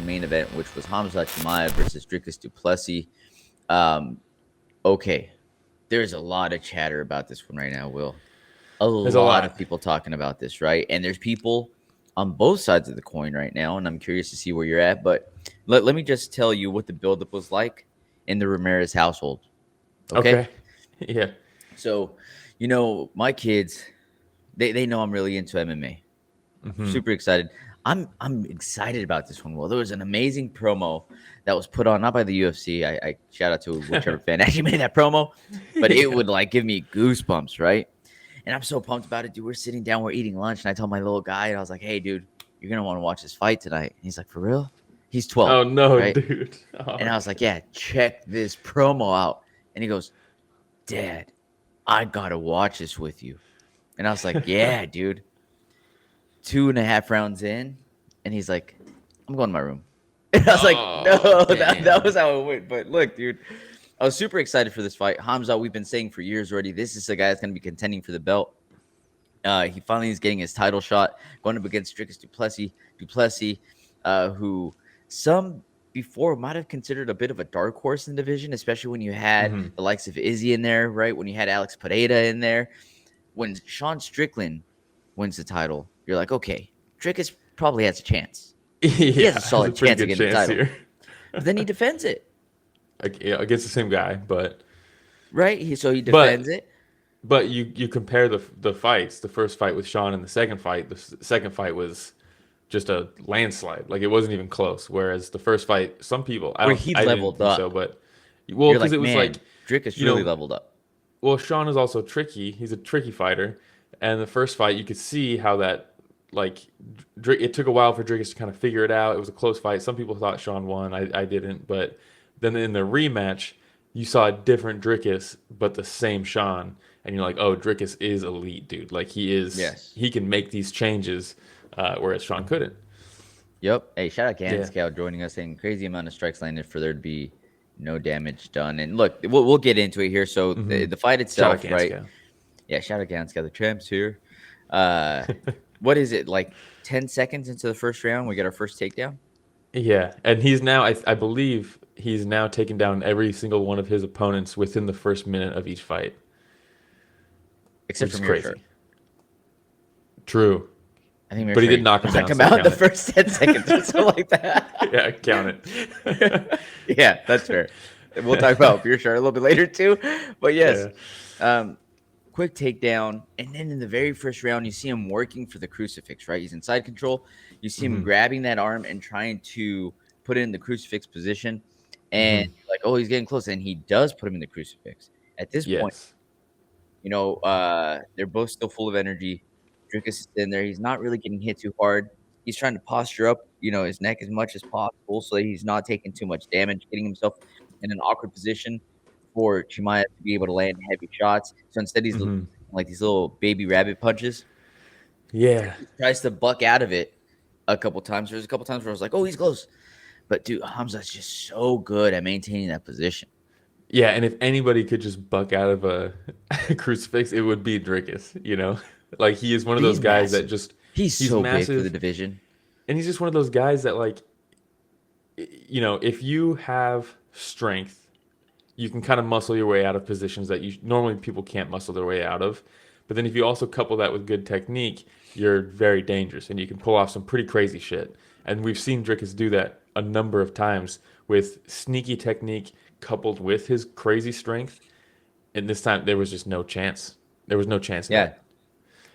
main event, which was Khamzat Chimaev versus Dricus du Plessis. Okay, there's a lot of chatter about this one right now, Will. A There's a lot of lot. people talking about this, right? And there's people on both sides of the coin right now, and I'm curious to see where you're at. But let me just tell you what the buildup was like in the Ramirez household. Okay. Okay. Yeah. So, my kids, they know I'm really into MMA. I'm Hmm. super excited. I'm excited about this one. Well, there was an amazing promo that was put on, not by the UFC. I shout out to whichever fan actually made that promo, but it Yeah. would like give me goosebumps, right? And I'm so pumped about it, dude. We're sitting down, we're eating lunch, and I told my little guy, and I was like, "Hey, dude, you're gonna want to watch this fight tonight." And he's like, "For real?" He's 12, Oh no, right? dude. And Oh I was like, "Yeah, check this promo out." And he goes, "Dad, I gotta watch this with you." And I was like, God. "Yeah, dude." 2.5 rounds in, and he's like, "I'm going to my room." And I was like, "No, Oh that was damn. how it went." But look, dude, I was super excited for this fight. Hamza, we've been saying for years already, this is the guy that's going to be contending for the belt. He finally is getting his title shot, going up against Dricus Duplessis, who some before might have considered a bit of a dark horse in the division, especially when you had Hmm. the likes of Izzy in there, right? When you had Alex Pereira in there. When Sean Strickland wins the title, you're like, okay, Dricus probably has a chance. He has a Yeah, has a solid pretty chance of good getting the chance title. here. But then he defends it, Like, yeah, against the same guy, right? So he defends but it. you compare the fights. The first fight with Sean and the second fight. Second fight was just a landslide. Like it wasn't even close. Whereas the first fight, some people Where he I didn't leveled think so, up. but well, You're because like, it was like man, Dricus you really know leveled up. well, Sean is also tricky. He's a tricky fighter, and the first fight you could see how that like it took a while for Dricus to kind of figure it out. It was a close fight. Some people thought Sean won. I didn't, but then in the rematch, you saw a different Dricus, but the same Sean, and you're like, oh, Dricus is elite, dude. Like Yes. he can make these changes, whereas Sean couldn't. Yep. Hey, shout out Yeah. Ganscow joining us, saying crazy amount of strikes landed for there to be no damage done. And look, we'll get into it here. So Mm-hmm. the fight Shout out itself, right? Ganska. Yeah, shout out Ganscow, the champs here. Uh, what is it like? 10 seconds into the first round, we get our first takedown, Yeah, and he's now I believe he's now taken down every single one of his opponents within the first minute of each fight, except which for is Mirror Shark. crazy. True, I think Mirror but he Shark did knock him knocked down, him so out in count the it. first 10 seconds or something like that. Yeah, count it. Yeah, that's fair. We'll talk about Mirror Shark a little bit later too. But yes, Yeah. um, quick takedown. And then in the very first round, you see him working for the crucifix, right? He's in side control. You see him Hmm. grabbing that arm and trying to put it in the crucifix position. And Hmm. you're like, oh, he's getting close. And he does put him in the crucifix. At this point, Yes. they're both still full of energy. Dricus is in there. He's not really getting hit too hard. He's trying to posture up, his neck as much as possible so that he's not taking too much damage, getting himself in an awkward position for Chimaev to be able to land heavy shots. So instead, he's Hmm. like these little baby rabbit punches. Yeah. He tries to buck out of it a couple times. There's a couple times where I was like, oh, he's close. But dude, Hamza's just so good at maintaining that position. Yeah, and if anybody could just buck out of a crucifix, it would be Dricus, Like he is one of He's those guys that massive. just He's he's so big for the massive, division. and he's just one of those guys that like if you have strength, you can kind of muscle your way out of positions that you normally people can't muscle their way out of. But then if you also couple that with good technique, you're very dangerous and you can pull off some pretty crazy shit. And we've seen Dricus do that a number of times with sneaky technique coupled with his crazy strength. And this time there was just no chance. There was no chance in Yeah, that.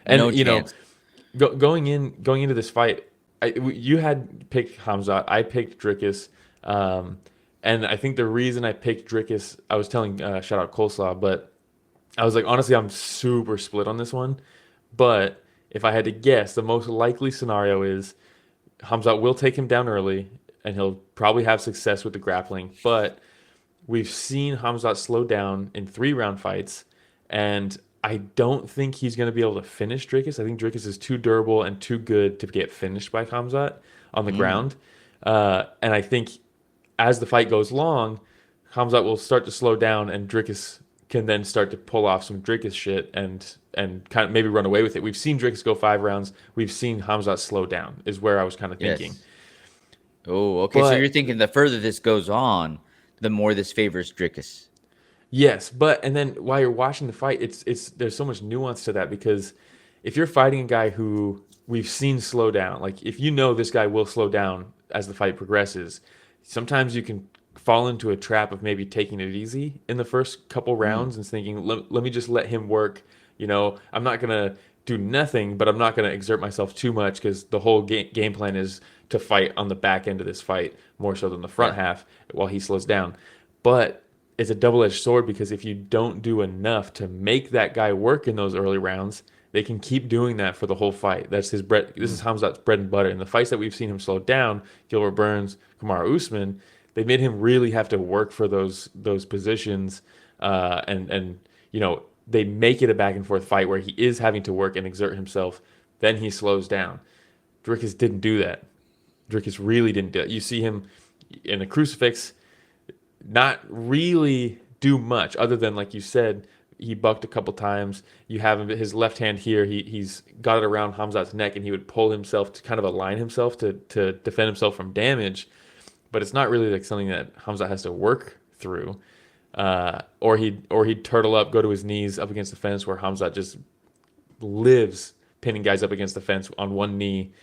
And no chance. going into this fight, you had picked Hamzat. I picked Dricus. Um, and I think the reason I picked Dricus, I was telling shout out Coleslaw, but I was like, honestly, I'm super split on this one. But if I had to guess, the most likely scenario is Hamzat will take him down early, and he'll probably have success with the grappling. But we've seen Hamzat slow down in 3 round fights, and I don't think he's going to be able to finish Dricus. I think Dricus is too durable and too good to get finished by Hamzat on the Mm. ground. And I think as the fight goes long, Hamzat will start to slow down, and Dricus can then start to pull off some Dricus shit and kind of maybe run away with it. We've seen Dricus go 5 rounds. We've seen Hamzat slow down. Is where I was kind of thinking. Yes. Oh, okay. So you're But thinking the further this goes on, the more this favors Dricus. yes, but and then while you're watching the fight, it's there's so much nuance to that because if you're fighting a guy who we've seen slow down, like if you know this guy will slow down as the fight progresses, sometimes you can fall into a trap of maybe taking it easy in the first couple Mm, rounds and thinking, let me just let him work. I'm not gonna do nothing, but I'm not gonna exert myself too much because the whole game plan is to fight on the back end of this fight more so than the front yeah. half while he slows down. But it's a double-edged sword because if you don't do enough to make that guy work in those early rounds, they can keep doing that for the whole fight. That's his bread. This is Mm, Hamzat's bread and butter. In the fights that we've seen him slow down, Gilbert Burns, Kamaru Usman, they made him really have to work for those positions, and they make it a back and forth fight where he is having to work and exert himself. Then he slows down. Dricus didn't do that. Dricus really didn't do it. You see him in a crucifix not really do much other than like you said he bucked a couple times. You have him his left hand here. He's got it around Hamzat's neck and he would pull himself to kind of align himself to defend himself from damage. But it's not really like something that Hamzat has to work through. Or he'd turtle up, go to his knees up against the fence where Hamzat just lives pinning guys up against the fence on one knee,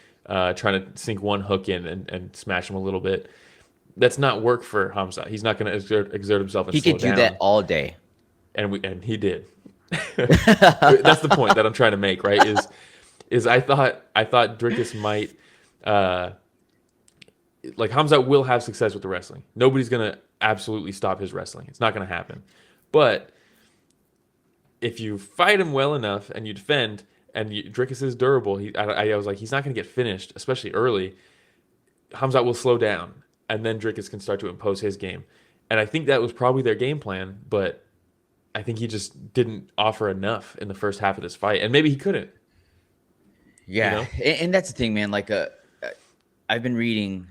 trying to sink one hook in and smash him a little bit. That's not work for Hamza. He's not going to exert himself and he slow could do that down, all day. and he did. That's the point that I'm trying to make, right? Is I thought Dricus might like Hamza will have success with the wrestling. Nobody's going to absolutely stop his wrestling. It's not going to happen. But if you fight him well enough and you defend, and Dricus is durable, I was like, he's not going to get finished, especially early. Hamzat will slow down, and then Dricus can start to impose his game. And I think that was probably their game plan, but I think he just didn't offer enough in the first half of this fight, and maybe he couldn't. You Yeah, know? and that's the thing, man. Like, I've been reading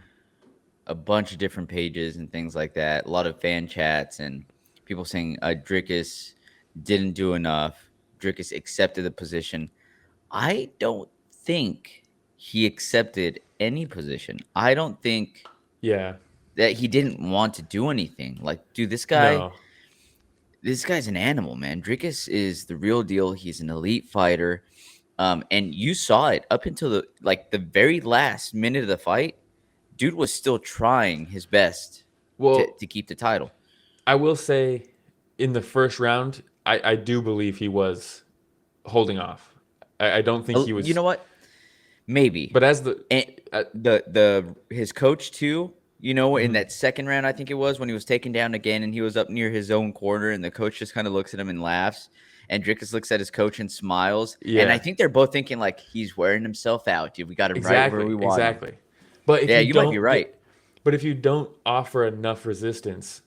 a bunch of different pages and things like that. A lot of fan chats and people saying Dricus didn't do enough. Dricus accepted the position. I don't think he accepted any position. I don't think Yeah. that he didn't want to do anything. Like, dude, No. this guy's an animal, man. Dricus is the real deal. He's an elite fighter. And you saw it up until the very last minute of the fight. Dude was still trying his best Well, to keep the title. I will say, in the first round, I do believe he was holding off. I don't think he You was. know what? Maybe. But as the And uh, the his coach too, in mhm. that second round, I think it was when he was taken down again and he was up near his own corner and the coach just kind of looks at him and laughs. And Dricus looks at his coach and smiles. And I Yeah, think they're both thinking like he's wearing himself out, dude. We got him right where exactly, we want him. exactly. But if Yeah, you you might be don't right. get, but if you don't offer enough resistance,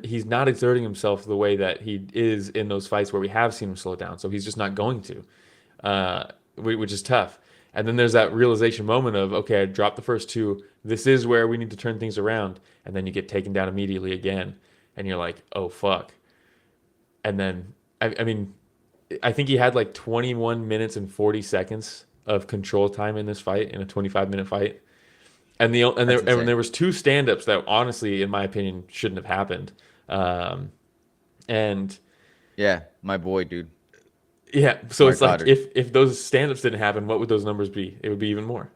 he's not exerting himself the way that he is in those fights where we have seen him slow down. So he's just not going to, which is tough. And then there's that realization moment of, okay, I dropped the first two. This is where we need to turn things around. And then you get taken down immediately again, and you're like, oh fuck. And then I mean, I think he had like 21 minutes and 40 seconds of control time in this fight in a 25-minute fight. That's And insane. there was two stand-ups that honestly, in my opinion, shouldn't have happened. Um, and Yeah, my boy, dude. yeah, so Mark it's like Goddard. if those stand-ups didn't happen, what would those numbers be? It would be even more.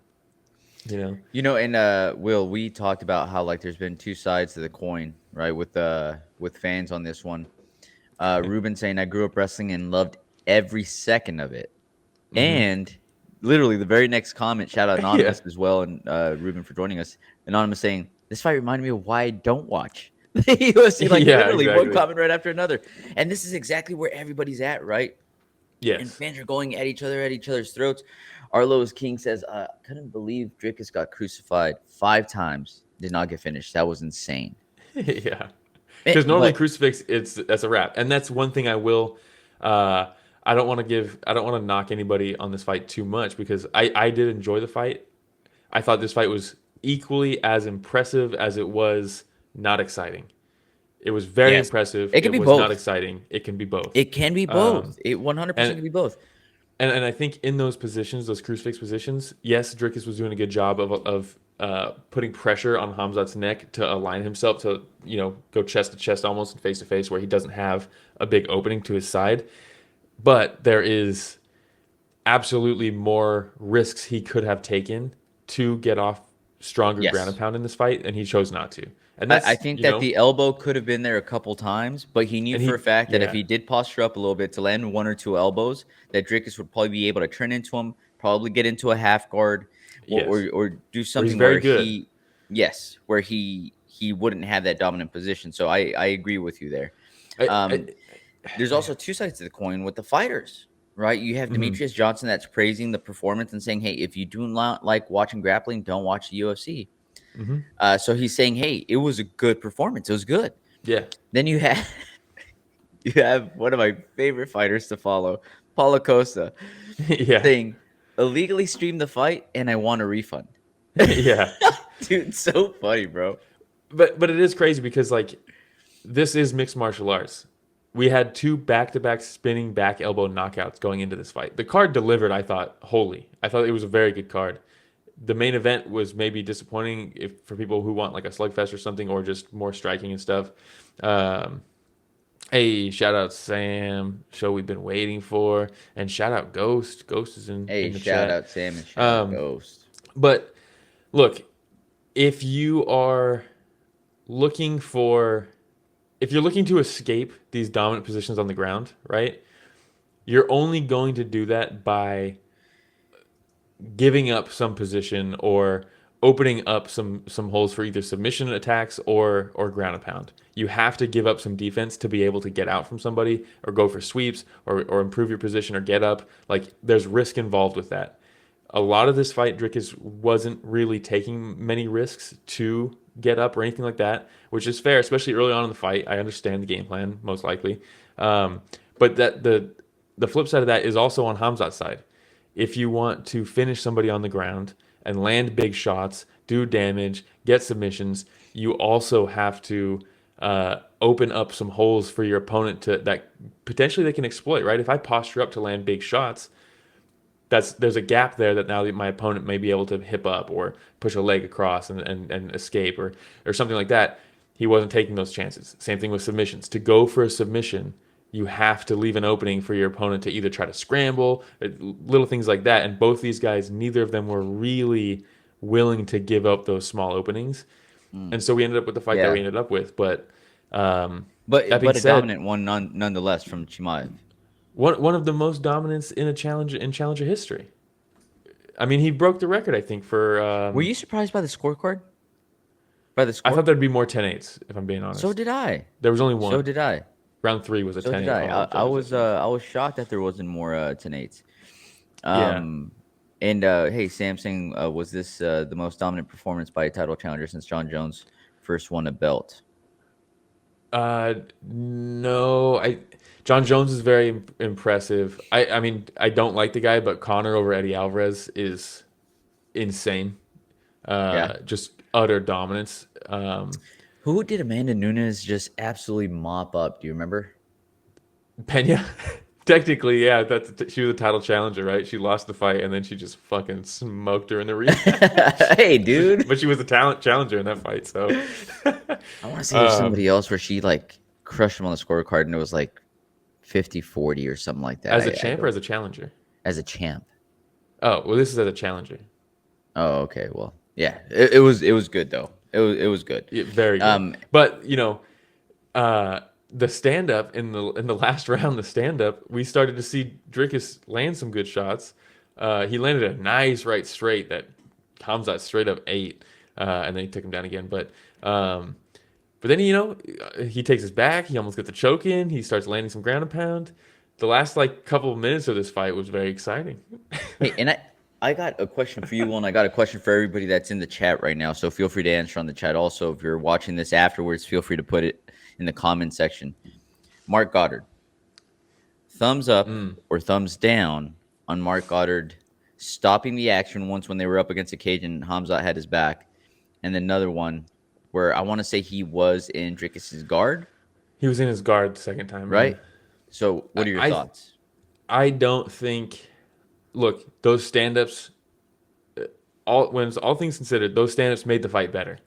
You know? And Will, we talked about how like there's been two sides to the coin, right? With fans on this one. Ruben saying I grew up wrestling and loved every second of it. Hmm. And literally the very next comment, shout out Yeah. Anonymous as well, and Ruben for joining us. Anonymous saying, this fight reminded me of why I don't watch the UFC, like Yeah. literally one Exactly. comment right after another. And this is exactly where everybody's at, right? And Yes. fans are going at each other's throats. Arlo's King says, couldn't believe Dricus got crucified 5 times, did not get finished. That was insane. Yeah. Because normally But crucifix, that's a wrap, and that's one thing I will. I don't want to knock anybody on this fight too much because I did enjoy the fight. I thought this fight was equally as impressive as it was not exciting. It was very yes, impressive. it can It be was not both. exciting. It can be both. It can be Um, both. It 100% and can be both. and I think in those positions, those crucifix positions, yes, Dricus was doing a good job putting pressure on Hamzat's neck to align himself to, go chest to chest almost and face to face where he doesn't have a big opening to his side. But there is absolutely more risks he could have taken to get off stronger ground and Yes. pound in this fight, and he chose not to. And I that's, think that the elbow could have been there a couple times, but he knew and for a fact that if yeah, he did posture up a little bit to land one or two elbows, that Dricus would probably be able to turn into him, probably get into a half guard, yes, or do where he's something very where good. where he wouldn't have that dominant position. So I agree with you there. I, I, Um, there's also two sides to the coin with the fighters, right? You have mhm. Demetrius Johnson that's praising the performance and saying, "Hey, if you do not like watching grappling, don't watch the UFC." So he's saying, "Hey, it was a good performance. It was good." Yeah, Then you have you have one of my favorite fighters to follow, Paulo Costa, yeah, saying, "Illegally streamed the fight, and I want a refund." yeah. Dude, so funny, bro. But it is crazy because like this is mixed martial arts. We had two back-to-back spinning back elbow knockouts going into this fight. The card delivered, I thought, wholly. I thought it was a very good card. The main event was maybe disappointing if for people who want like a slugfest or something, or just more striking and stuff. Um, hey, shout out Sam, show we've been waiting for, and shout out Ghost. Ghost is in Hey, the shout chat. out Sam and shout out Um, Ghost. but look, if you are looking for if you're looking to escape these dominant positions on the ground, right? You're only going to do that by giving up some position or opening up some holes for either submission attacks or ground and pound. You have to give up some defense to be able to get out from somebody or go for sweeps or improve your position or get up. Like there's risk involved with that. A lot of this fight, Dricus wasn't really taking many risks to get up or anything like that, which is fair, especially early on in the fight. I understand the game plan, most likely. But that the flip side of that is also on Hamzat's side. If you want to finish somebody on the ground and land big shots, do damage, get submissions, you also have to open up some holes for your opponent to that potentially they can exploit. Right? If I posture up to land big shots, there's a gap there that now my opponent may be able to hip up or push a leg across and escape or something like that. He wasn't taking those chances. Same thing with submissions. To go for a submission, you have to leave an opening for your opponent to either try to scramble, little things like that. And both these guys, neither of them were really willing to give up those small openings. Mm, And so we ended up with the fight that we yeah, ended up with. But that being but a said, dominant one nonetheless from Chimaev. one of the most dominants in a challenger history. I mean, he broke the record, I think, for. Were you surprised by the scorecard? By the I thought score? there'd be more 10-8s, if I'm being So honest. did I. There was only So one. did I. Round three was a So did 10-8 I. all judges, I think. I was shocked that there wasn't more 10-8s. Yeah. Um, and hey, Samsung, was this the most dominant performance by a title challenger since John Jones first won a belt? No, John Jones is very impressive. I mean, I don't like the guy, but Connor over Eddie Alvarez is insane. Yeah. Just utter dominance. Who did Amanda Nunes just absolutely mop up? Do you remember? Pena, technically, yeah, she was a title challenger, right? She lost the fight and then she just fucking smoked her in the rematch. Hey, dude. But she was a talent challenger in that fight, so. I want to say there's um, somebody else where she like crushed him on the scorecard and it was like 50-40 or something like that. as a I champ or don't as a challenger? as a champ. Oh, well, this is as a challenger. Oh, okay. Well, yeah. It was good though. It was good. Yeah, very good. Um, But the stand up in the last round, the stand up, we started to see Dricus land some good shots. He landed a nice right straight that Khamzat straight up ate, and then he took him down again. But then he takes his back. He almost gets a choke in. He starts landing some ground and pound. The last like couple of minutes of this fight was very exciting. Hey, and I got a question for you, and I got a question for everybody that's in the chat right now. So feel free to answer on the chat. Also, if you're watching this afterwards, feel free to put it in the comment section. Mark Goddard, thumbs up or thumbs down on Mark Goddard stopping the action once when they were up against the cage and Hamzat had his back, and then another one where I want to say he was in Dricus's guard, He was in his guard the second time, yeah. right? So, what are your I thoughts? I don't think. Look, those stand-ups. all things considered, those stand-ups made the fight better.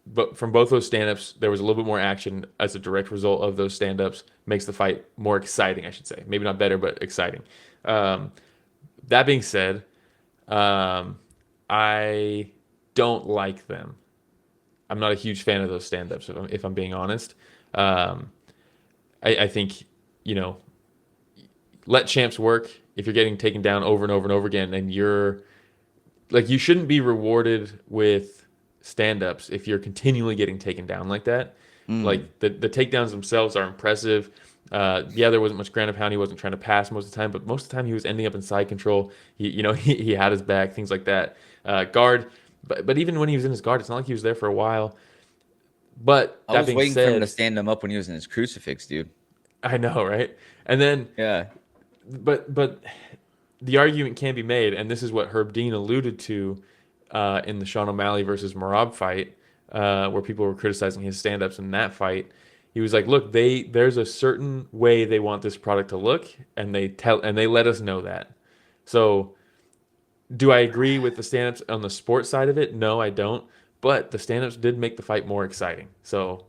But from both those stand-ups, there was a little bit more action as a direct result of those stand-ups. Makes the fight more exciting, I should say. Maybe not better, but exciting. Um, that being said, I don't like them. I'm not a huge fan of those stand-ups, if I'm being honest. Um, I think, you know, let champs work. If you're getting taken down over and over and over again, and you're like, you shouldn't be rewarded with stand-ups if you're continually getting taken down like that. Mm. Like the takedowns themselves are impressive. Yeah, there wasn't much ground and pound. He wasn't trying to pass most of the time, but most of the time he was ending up in side control. He had his back, things like that. Guard, but even when he was in his guard, it's not like he was there for a while. But I that was being waiting for him to said, stand him up when he was in his crucifix, dude. I know, right? And then, Yeah. but the argument can be made, and this is what Herb Dean alluded to in the Sean O'Malley versus Marab fight, where people were criticizing his stand-ups in that fight. He was like, "Look, there's a certain way they want this product to look, and they let us know that." So, do I agree with the stand-ups on the sports side of it? No, I don't. But the stand-ups did make the fight more exciting, so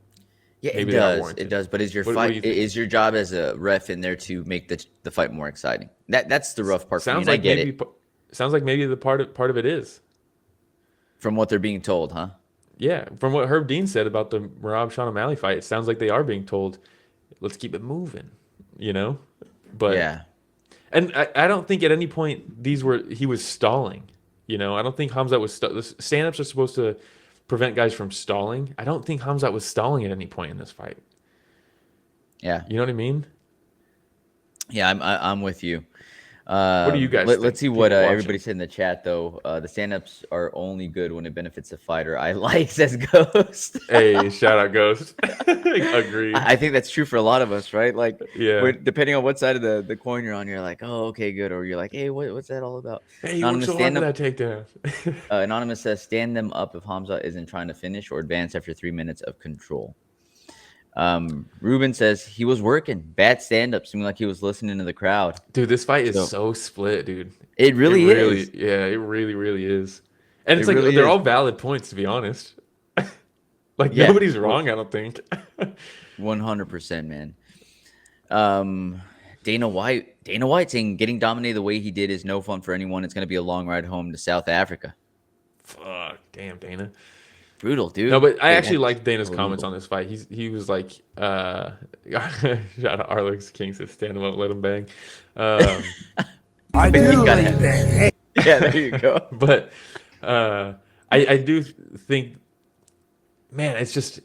Yeah, it maybe they are does. It warranted. does. But is your What do fight you think? is your job as a ref in there to make the fight more exciting? That's the rough part for me, Sounds and I like get it maybe the part of it is. from what they're being told, huh? Yeah, from what Herb Dean said about the Marab Sean O'Malley fight, it sounds like they are being told, let's keep it moving, you know? But Yeah. and I don't think at any point he was stalling. I don't think Hamzat was stand-ups are supposed to prevent guys from stalling. I don't think Hamzat was stalling at any point in this fight. Yeah. You know what I mean? Yeah, I'm with you. What do you guys Let's think? see what People everybody watching. said in the chat though. The stand-ups are only good when it benefits the fighter. I like says Ghost. Hey, shout out Ghost. Agreed. I think that's true for a lot of us, right? Like, Yeah. depending on what side of the coin you're on, you're like, oh, okay, good, or you're like, hey, what's that all about? Hey, you worked Anonymous so hard stand for up. that takedown. Anonymous says, stand them up if Hamza isn't trying to finish or advance after 3 minutes of control. Ruben says he was working bad stand up, seeming like he was listening to the crowd. Dude, this fight is So so split, dude. it It really really, is. yeah, it really, really is. And It it's like really they're is. all valid points, to be honest. Like Yeah, nobody's wrong, I don't think. 100%, man. Um, Dana White saying getting dominated the way he did is no fun for anyone. It's going to be a long ride home to South Africa. Fuck, damn, Dana. Brutal, No, dude. but I actually That's liked Dana's comments brutal. on this fight. He was like, shout out Arlex King said, stand him up, let him bang. Um, I You do gotta like have, that. yeah, there you go. but uh, I do think, man, it's just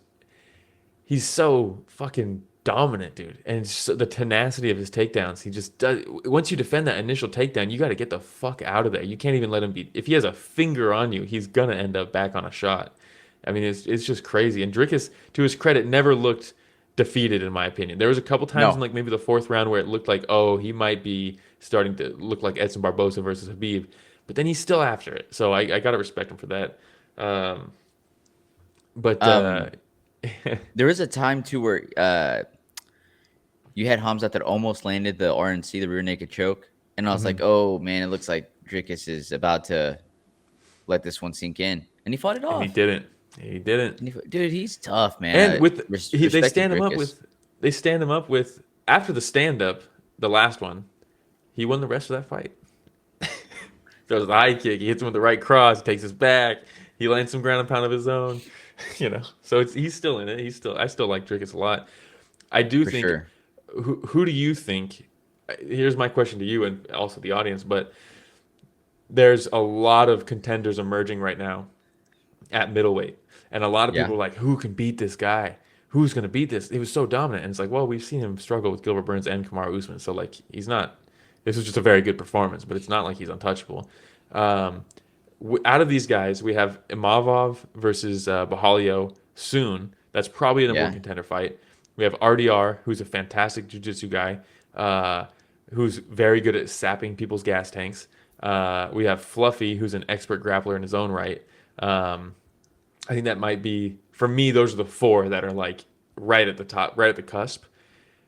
he's so fucking dominant, dude, and the tenacity of his takedowns. He just does. Once you defend that initial takedown, you got to get the fuck out of there. You can't even let him be. If he has a finger on you, he's gonna end up back on a shot. I mean, it's just crazy. And Dricus, to his credit, never looked defeated in my opinion. There was a couple times in No, like maybe the fourth round where it looked like, oh, he might be starting to look like Edson Barbosa versus Habib, but then he's still after it. So I gotta respect him for that. Um, but um, there was a time too where you had Hamzat that almost landed the RNC, the rear naked choke, and I was like, mhm. oh man, it looks like Dricus is about to let this one sink in, and he fought it And he off. didn't. He didn't. Dude, he's tough, man. And they Respected stand him up Dricus. with after the stand up, the last one, he won the rest of that fight. Throws the high kick, he hits him with the right cross, he takes his back, he lands some ground and pound of his own. So he's still in it. I still like Dricus a lot. I do For think sure. who do you think? Here's my question to you and also the audience. But there's a lot of contenders emerging right now at middleweight, and a lot of Yeah. people are like, who can beat this guy? Who's gonna beat this? He was so dominant, and it's like, well, we've seen him struggle with Gilbert Burns and Kamaru Usman, so like he's not. This was just a very good performance, but it's not like he's untouchable. Um, Out of these guys, we have Imavov versus Bahalio soon. That's probably a number one Yeah. contender fight. We have RDR, who's a fantastic jiu-jitsu guy, who's very good at sapping people's gas tanks. We have Fluffy, who's an expert grappler in his own right. I think that might be, for me, those are the four that are like right at the top, right at the cusp.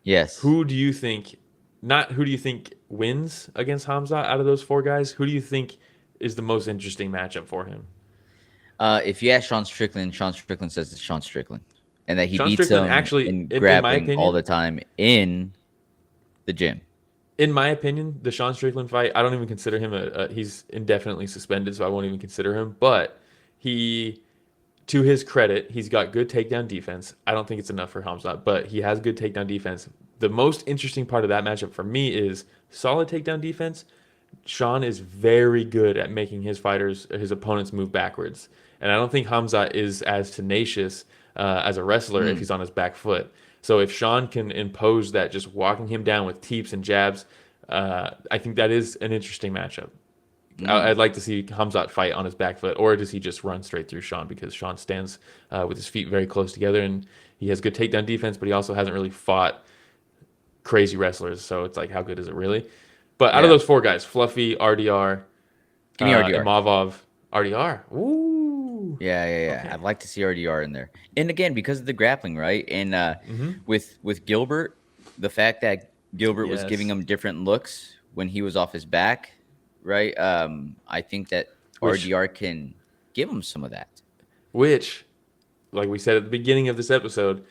Yes. Who do you think, not who do you think wins against Hamza out of those four guys? Who do you think is the most interesting matchup for him? If you ask Sean Strickland says it's Sean Strickland, and that he Sean beats Strickland him actually, in in my grappling all the opinion, time in the gym. the Sean Strickland fight, I don't even consider him he's indefinitely suspended, so I won't even consider him. But he, to his credit, he's got good takedown defense. I don't think it's enough for Khamzat, but he has good takedown defense. The most interesting part of that matchup for me is solid takedown defense. Sean is very good at making his opponents move backwards, and I don't think Khamzat is as tenacious as a wrestler if he's on his back foot. So if Sean can impose that, just walking him down with teeps and jabs, I think that is an interesting matchup. I'd like to see Khamzat fight on his back foot, or does he just run straight through Sean because Sean stands with his feet very close together and he has good takedown defense, but he also hasn't really fought crazy wrestlers. So it's like, how good is it really? But out of Yeah. those four guys, Fluffy, RDR, Give me RDR. Imavov, RDR. Ooh. Yeah. Okay. I'd like to see RDR in there. And again, because of the grappling, right? And with Gilbert, the fact that Gilbert was giving him different looks when he was off his back, right? I think that RDR can give him some of that. Which, like we said at the beginning of this episode,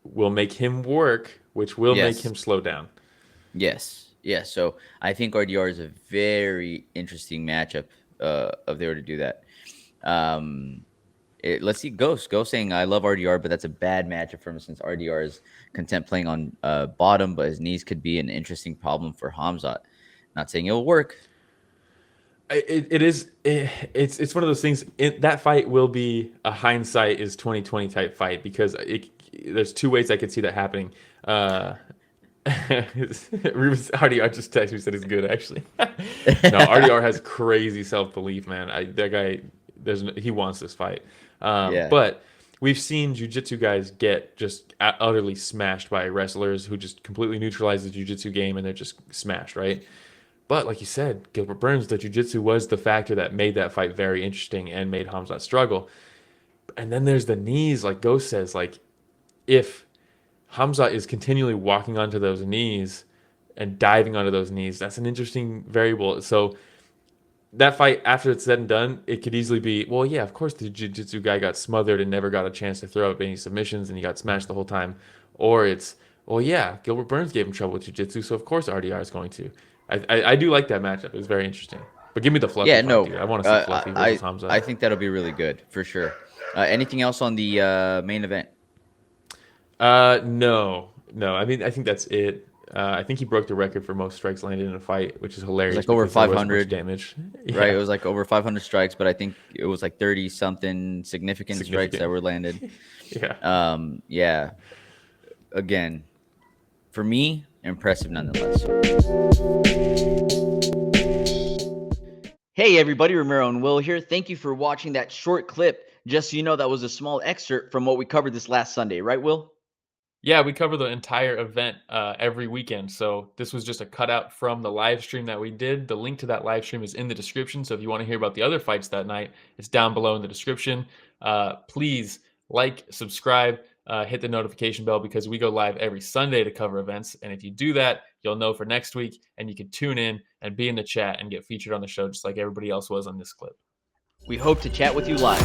will make him work, which will make him slow down. Yes. So I think RDR is a very interesting matchup if they were to do that. Let's see Ghost saying, I love RDR, but that's a bad matchup for him since RDR is content playing on bottom, but his knees could be an interesting problem for Khamzat. Not saying it'll work. It's one of those things. That fight will be a hindsight is 2020 type fight because there's two ways I could see that happening. RDR just texted me, said he's good actually. No, RDR has crazy self-belief, man. That guy, he wants this fight. But we've seen jiu-jitsu guys get just utterly smashed by wrestlers who just completely neutralize the jiu-jitsu game and they're just smashed, right? But like you said, Gilbert Burns, the jiu-jitsu was the factor that made that fight very interesting and made Khamzat struggle. And then there's the knees, like Ghost says, like if Khamzat is continually walking onto those knees and diving onto those knees, that's an interesting variable. So that fight, after it's said and done, it could easily be, well, yeah, of course the jiu-jitsu guy got smothered and never got a chance to throw up any submissions and he got smashed the whole time. Or it's, well, yeah, Gilbert Burns gave him trouble with jiu-jitsu, so of course RDR is going to. I do like that matchup. It was very interesting. But give me the Fluffy fight, dude. I want to see Fluffy versus Khamzat. I think that'll be really good, for sure. Anything else on the main event? No. I mean, I think that's it. I think he broke the record for most strikes landed in a fight, which is hilarious. Like over 500 damage, right? It was like over 500 strikes, but I think it was like 30 something significant strikes that were landed. Yeah. Again, for me, impressive nonetheless. Hey everybody, Ramiro and Will here. Thank you for watching that short clip. Just so you know, that was a small excerpt from what we covered this last Sunday, right, Will? Yeah, we cover the entire event every weekend. So this was just a cutout from the live stream that we did. The link to that live stream is in the description. So if you want to hear about the other fights that night, it's down below in the description. Please like, subscribe, hit the notification bell because we go live every Sunday to cover events. And if you do that, you'll know for next week and you can tune in and be in the chat and get featured on the show just like everybody else was on this clip. We hope to chat with you live.